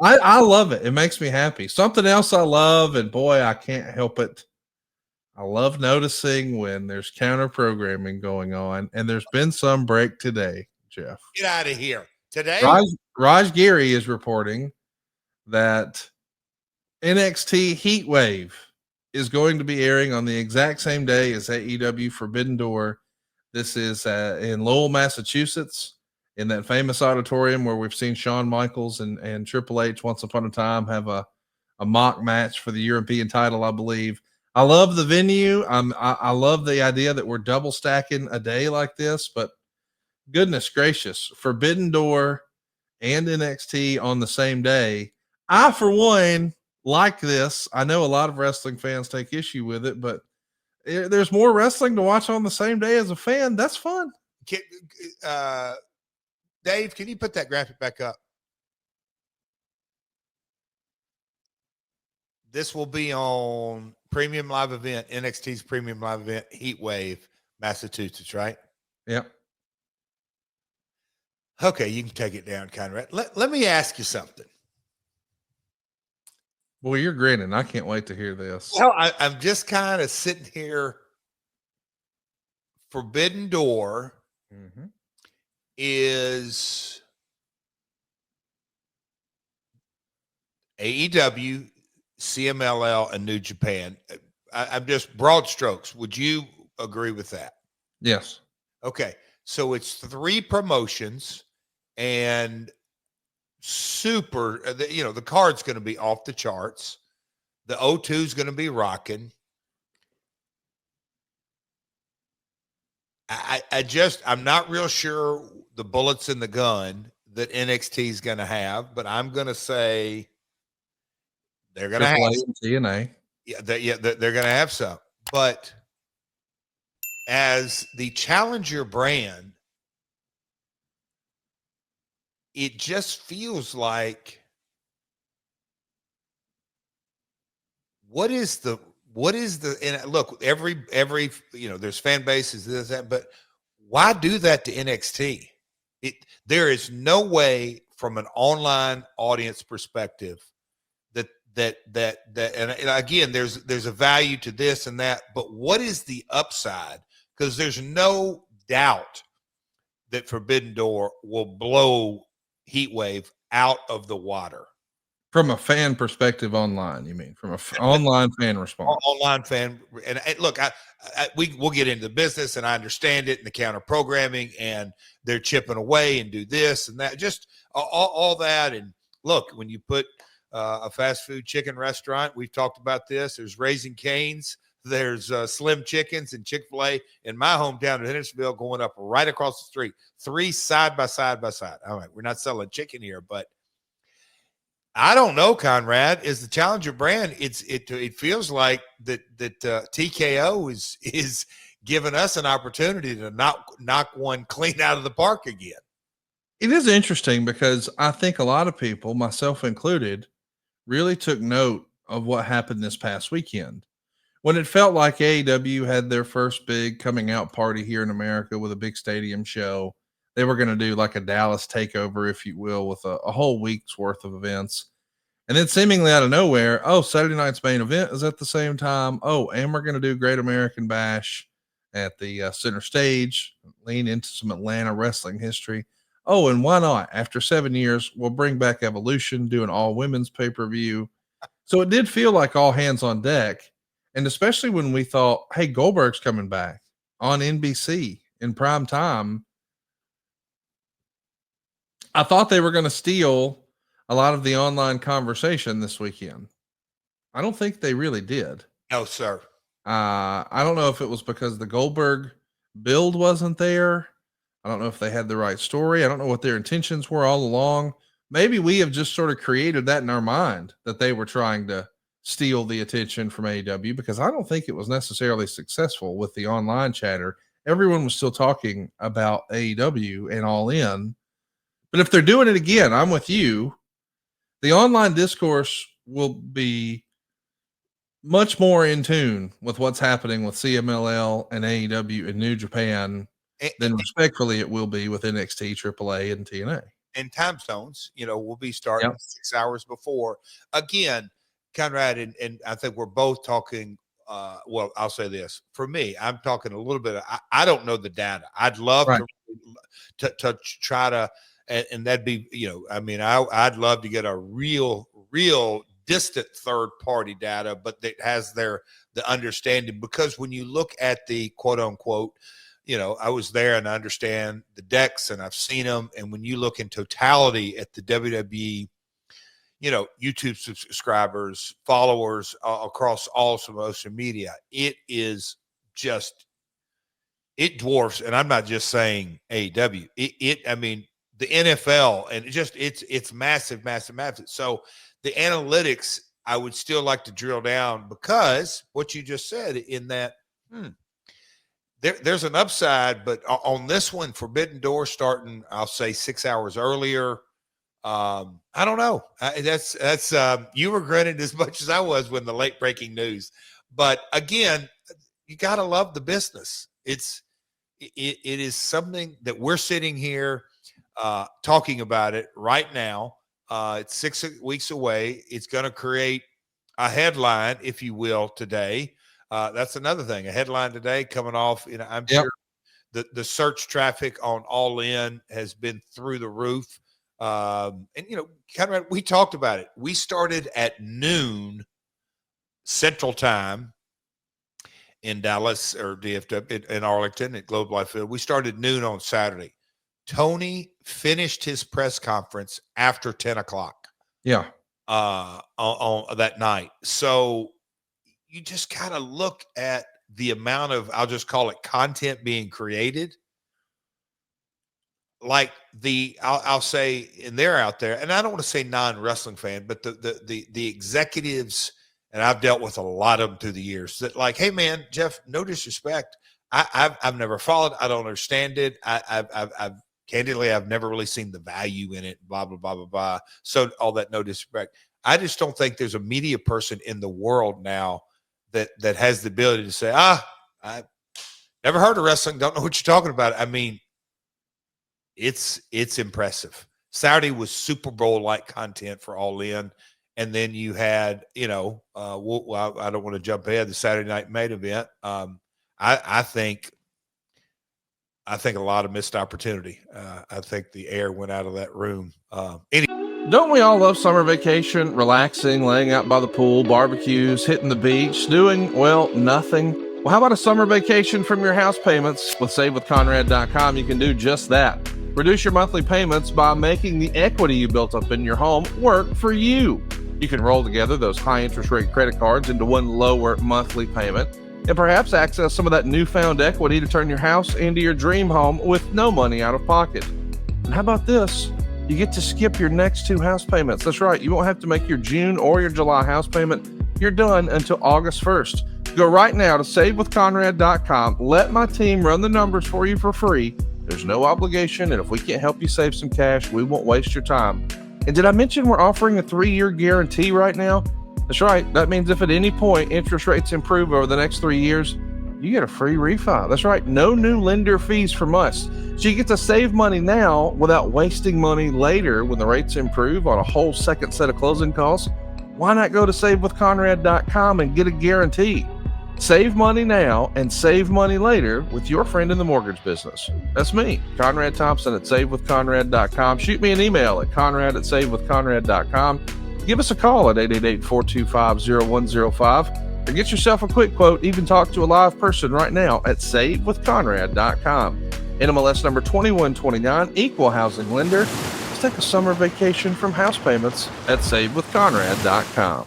I love it. It makes me happy. Something else I love, and boy, I can't help it. I love noticing when there's counter programming going on, and there's been some break today, Jeff. Get out of here. Today? Raj Giri is reporting that NXT Heatwave is going to be airing on the exact same day as AEW Forbidden Door. This is in Lowell, Massachusetts, in that famous auditorium where we've seen Shawn Michaels and Triple H once upon a time have a mock match for the European title, I believe. I love the venue. I love the idea that we're double stacking a day like this, but goodness gracious, Forbidden Door and NXT on the same day. I, for one, like this. I know a lot of wrestling fans take issue with it, but there's more wrestling to watch on the same day as a fan. That's fun. Dave, can you put that graphic back up? This will be on Premium Live Event, NXT's Premium Live Event, Heatwave, Massachusetts, right? Yep. Okay, you can take it down, Conrad. Let me ask you something. Well, you're grinning. I can't wait to hear this. Well, I'm just kind of sitting here. Forbidden Door is AEW, CMLL, and New Japan. I'm just broad strokes. Would you agree with that? Yes. Okay. So it's 3 promotions and super, the card's going to be off the charts. The O2 is going to be rocking. I'm not real sure the bullets in the gun that NXT is going to have, but I'm going to say they're going to have TNA. Yeah, they're going to have some. But as the challenger brand, it just feels like what is the and look, every there's fan bases, this, that, but why do that to NXT? There is no way from an online audience perspective that and again, there's a value to this and that, but what is the upside? Because there's no doubt that Forbidden Door will blow Heatwave out of the water. From a fan perspective online, you mean? From an online fan response? Online fan. And look, we'll get into the business, and I understand it, and the counter programming, and they're chipping away and do this and that, just all that. And look, when you put a fast food chicken restaurant, we've talked about this, there's Raising Cane's, there's Slim Chickens and Chick-fil-A in my hometown of Hendersonville going up right across the street, 3 side by side by side. All right, we're not selling chicken here, but I don't know, Conrad. Is the challenger brand? It feels like that TKO is giving us an opportunity to knock one clean out of the park again. It is interesting because I think a lot of people, myself included, really took note of what happened this past weekend when it felt like AEW had their first big coming out party here in America with a big stadium show. They were going to do like a Dallas takeover, if you will, with a whole week's worth of events. And then seemingly out of nowhere, Saturday night's main event is at the same time. And we're going to do Great American Bash at the center stage, lean into some Atlanta wrestling history. And why not? After 7 years, we'll bring back Evolution, do an all-women's pay-per-view. So it did feel like all hands on deck. And especially when we thought, hey, Goldberg's coming back on NBC in prime time. I thought they were going to steal a lot of the online conversation this weekend. I don't think they really did. No, sir. I don't know if it was because the Goldberg build wasn't there. I don't know if they had the right story. I don't know what their intentions were all along. Maybe we have just sort of created that in our mind that they were trying to steal the attention from AEW, because I don't think it was necessarily successful with the online chatter. Everyone was still talking about AEW and All In. But if they're doing it again, I'm with you. The online discourse will be much more in tune with what's happening with CMLL and AEW and New Japan than respectfully it will be with NXT, AAA, and TNA. and time zones, we'll be starting 6 hours before. Again, Conrad, and I think we're both talking. Well, I'll say this for me. I'm talking a little bit. I don't know the data. I'd love to try to, and that'd be, I'd love to get a real distant third party data, but that has the understanding, because when you look at the quote unquote, I was there and I understand the decks and I've seen them. And when you look in totality at the WWE, YouTube subscribers, followers across all social media, it is just, it dwarfs. And I'm not just saying AEW. The NFL, and it's massive. So the analytics, I would still like to drill down, because what you just said in that, there's an upside, but on this one, Forbidden Door starting, I'll say 6 hours earlier. I don't know. That's you were granted as much as I was when the late breaking news, but again, you got to love the business. It is something that we're sitting here talking about it right now. It's 6 weeks away. It's going to create a headline, if you will, today. That's another thing. A headline today coming off. I'm sure the search traffic on All In has been through the roof. And Conrad, we talked about it. We started at noon Central Time in Dallas, or DFW in Arlington at Globe Life Field. We started noon on Saturday. Tony finished his press conference after 10 o'clock. Yeah. On that night. So you just kind of look at the amount of, I'll just call it, content being created. Like I'll say, and they're out there, and I don't want to say non-wrestling fan, but the executives, and I've dealt with a lot of them through the years, that like, hey man, Jeff, no disrespect, I've never followed, I don't understand it, I've candidly, I've never really seen the value in it, blah blah blah blah blah. So all that, no disrespect, I just don't think there's a media person in the world now that has the ability to say, I never heard of wrestling, don't know what you're talking about. I mean, it's impressive. Saturday was Super Bowl like content for All In, and then you had, I don't want to jump ahead, the Saturday night main event. I think a lot of missed opportunity. I think the air went out of that room. Don't we all love summer vacation, relaxing, laying out by the pool, barbecues, hitting the beach, doing, well, nothing? Well, how about a summer vacation from your house payments? With SaveWithConrad.com, you can do just that. Reduce your monthly payments by making the equity you built up in your home work for you. You can roll together those high interest rate credit cards into one lower monthly payment, and perhaps access some of that newfound equity to turn your house into your dream home with no money out of pocket. And how about this? You get to skip your next 2 house payments. That's right. You won't have to make your June or your July house payment. You're done until August 1st. Go right now to SaveWithConrad.com. Let my team run the numbers for you for free. There's no obligation, and if we can't help you save some cash, we won't waste your time. And did I mention we're offering a 3-year guarantee right now? That's right. That means if at any point interest rates improve over the next 3 years, you get a free refi. That's right. No new lender fees from us. So you get to save money now without wasting money later when the rates improve on a whole second set of closing costs. Why not go to SaveWithConrad.com and get a guarantee? Save money now and save money later with your friend in the mortgage business. That's me, Conrad Thompson at SaveWithConrad.com. Shoot me an email at Conrad@SaveWithConrad.com. Give us a call at 888-425-0105. Or get yourself a quick quote, even talk to a live person right now at SaveWithConrad.com. NMLS number 2129, equal housing lender. Let's take a summer vacation from house payments at SaveWithConrad.com.